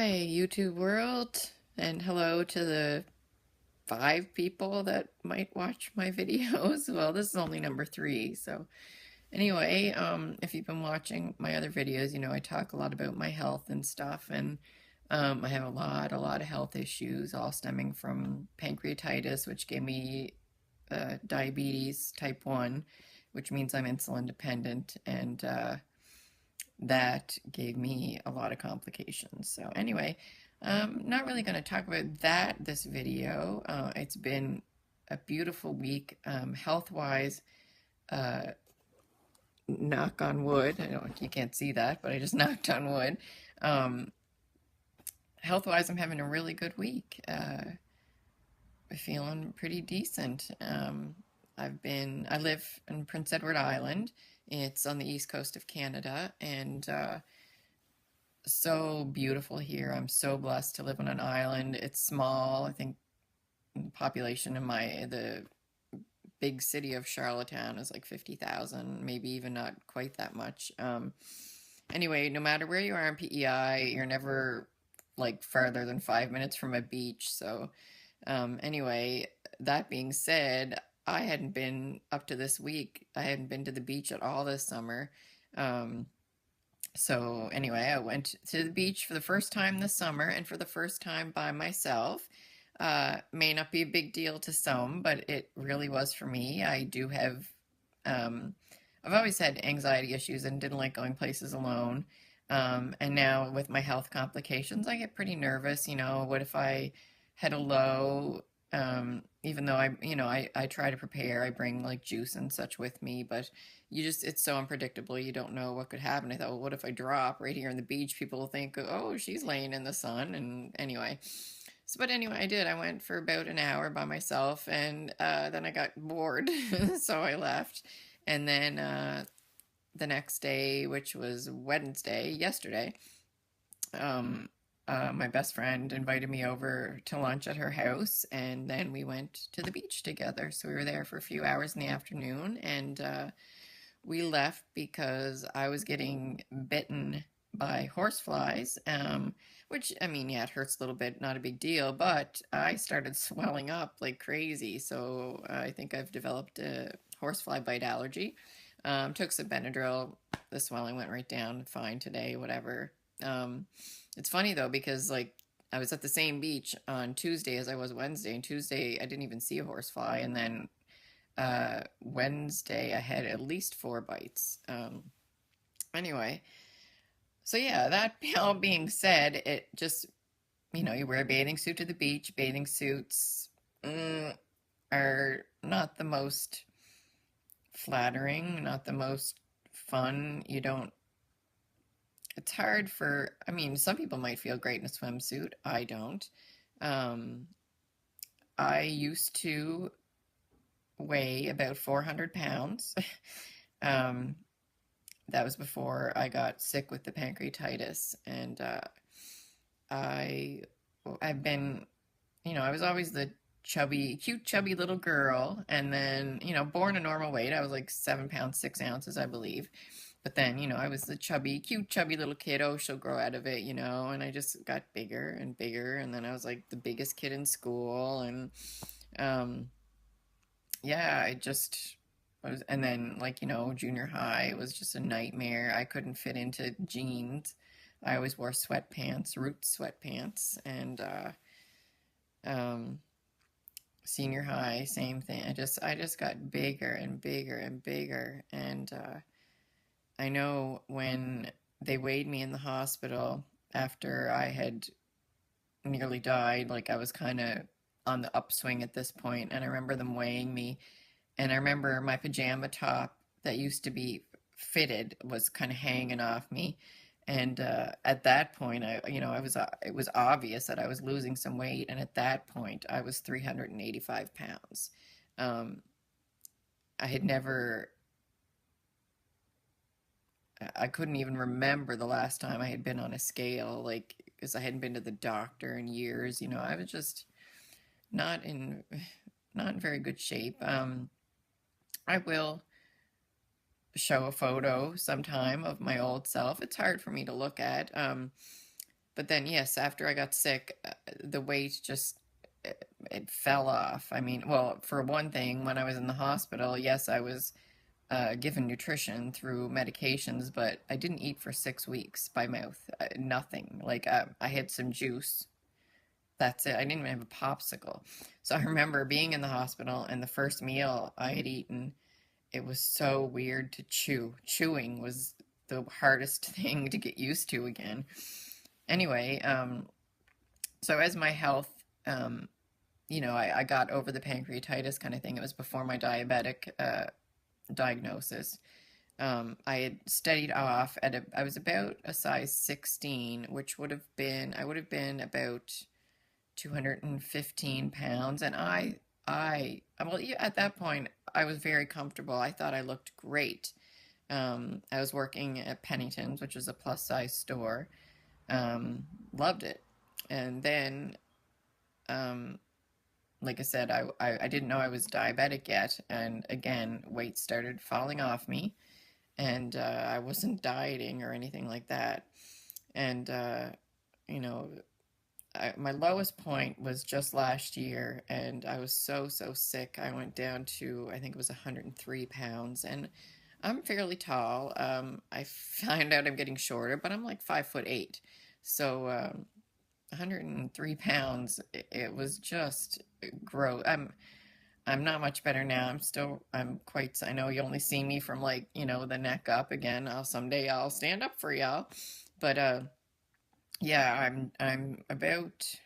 Hi, YouTube world, and hello to the 5 people that might watch my videos. Well, this is only number 3, so anyway, if you've been watching my other videos, you know I talk a lot about my health and stuff, and I have a lot of health issues, all stemming from pancreatitis, which gave me diabetes type 1, which means I'm insulin dependent, and that gave me a lot of complications. So anyway, not really going to talk about that this video. It's been a beautiful week, health-wise. Uh, Knock on wood. I don't, you can't see that, but I just knocked on wood. Um, Health-wise, I'm having a really good week. Feeling pretty decent. I live in Prince Edward Island. It's on the east coast of Canada, and so beautiful here. I'm so blessed to live on an island. It's small. I think the population in the big city of Charlottetown is like 50,000, maybe even not quite that much. Anyway, no matter where you are in PEI, you're never like farther than 5 minutes from a beach. So, anyway, that being said, I hadn't been up to this week. I hadn't been to the beach at all this summer. Um, so anyway, I went to the beach for the first time this summer and for the first time by myself. May not be a big deal to some, but it really was for me. I do have, um, I've always had anxiety issues and didn't like going places alone. And now with my health complications, I get pretty nervous. You know, what if I had a low, even though I try to prepare, I bring like juice and such with me, but it's so unpredictable. You don't know what could happen. I thought, well, what if I drop right here on the beach? People will think, oh, she's laying in the sun. And anyway, but anyway, I did. I went for about an hour by myself, and then I got bored, so I left. And then the next day, which was Wednesday, yesterday, um, my best friend invited me over to lunch at her house, and then we went to the beach together. So we were there for a few hours in the afternoon, and we left because I was getting bitten by horseflies, which, I mean, yeah, it hurts a little bit, not a big deal, but I started swelling up like crazy. So I think I've developed a horsefly bite allergy. Took some Benadryl. The swelling went right down fine today, whatever. It's funny though, because like I was at the same beach on Tuesday as I was Wednesday, and Tuesday I didn't even see a horsefly, and then Wednesday I had at least 4 bites. Anyway, so yeah, that all being said, it just, you wear a bathing suit to the beach. Bathing suits are not the most flattering, not the most fun. It's hard I mean, some people might feel great in a swimsuit. I don't. Um, I used to weigh about 400 pounds. um, that was before I got sick with the pancreatitis, and I I've been, I was always the cute, chubby little girl, and then, born a normal weight. I was like 7 pounds, 6 ounces, I believe. But then, I was the cute, chubby little kid. Oh, she'll grow out of it, and I just got bigger and bigger, and then I was like the biggest kid in school, and um, yeah, and then like, junior high was just a nightmare. I couldn't fit into jeans. I always wore sweatpants, root sweatpants, and um, senior high, same thing. I just got bigger and bigger and bigger, and I know when they weighed me in the hospital after I had nearly died, like I was kind of on the upswing at this point, and I remember them weighing me, and I remember my pajama top that used to be fitted was kind of hanging off me. And at that point, it was obvious that I was losing some weight. And at that point, I was 385 pounds. Um, I had never, I couldn't even remember the last time I had been on a scale, like, because I hadn't been to the doctor in years. I was just not in, not in very good shape. I will show a photo sometime of my old self. It's hard for me to look at. But then, yes, after I got sick, the weight just it fell off. I mean, well, for one thing, when I was in the hospital, yes, I was given nutrition through medications, but I didn't eat for 6 weeks by mouth. Nothing. Like I had some juice. That's it. I didn't even have a popsicle. So I remember being in the hospital, and the first meal I had eaten, it was so weird to chew. Chewing was the hardest thing to get used to again. Anyway, so as my health, um, I got over the pancreatitis kind of thing. It was before my diabetic diagnosis. I had steadied off I was about a size 16, which I would have been about 215 pounds. And well, yeah, at that point, I was very comfortable. I thought I looked great. I was working at Pennington's, which is a plus size store. Loved it. And then, um, like I said, I didn't know I was diabetic yet. And again, weight started falling off me. And I wasn't dieting or anything like that. And, you know, my lowest point was just last year, and I was so, so sick. I went down to, I think it was 103 pounds, and I'm fairly tall. I find out I'm getting shorter, but I'm like 5'8". So 103 pounds, it was just gross. I'm not much better now. I'm quite, I know you only see me from like, the neck up again. Someday I'll stand up for y'all. But yeah, I'm about,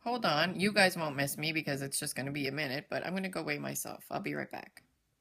hold on. You guys won't miss me because it's just going to be a minute, but I'm going to go weigh myself. I'll be right back.